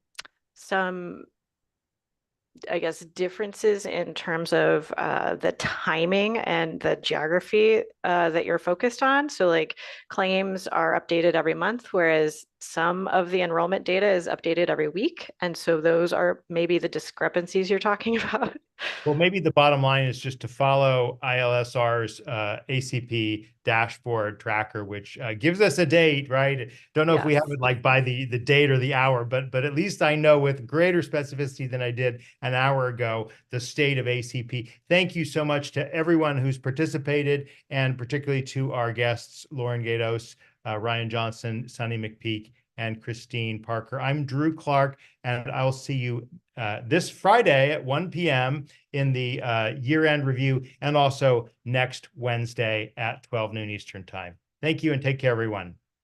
Speaker 5: I guess, differences in terms of the timing and the geography that you're focused on. So like claims are updated every month, whereas some of the enrollment data is updated every week. And so those are maybe the discrepancies you're talking about.
Speaker 1: Well, maybe the bottom line is just to follow ILSR's ACP dashboard tracker, which gives us a date, right? Don't know if we have it like by the date or the hour, but at least I know with greater specificity than I did an hour ago, the state of ACP. Thank you so much to everyone who's participated, and particularly to our guests, Lauren Gatos, Ryan Johnston, Sunny McPeak, and Christine Parker. I'm Drew Clark, and I'll see you this Friday at 1 p.m. in the year-end review, and also next Wednesday at 12 noon Eastern time. Thank you, and take care, everyone.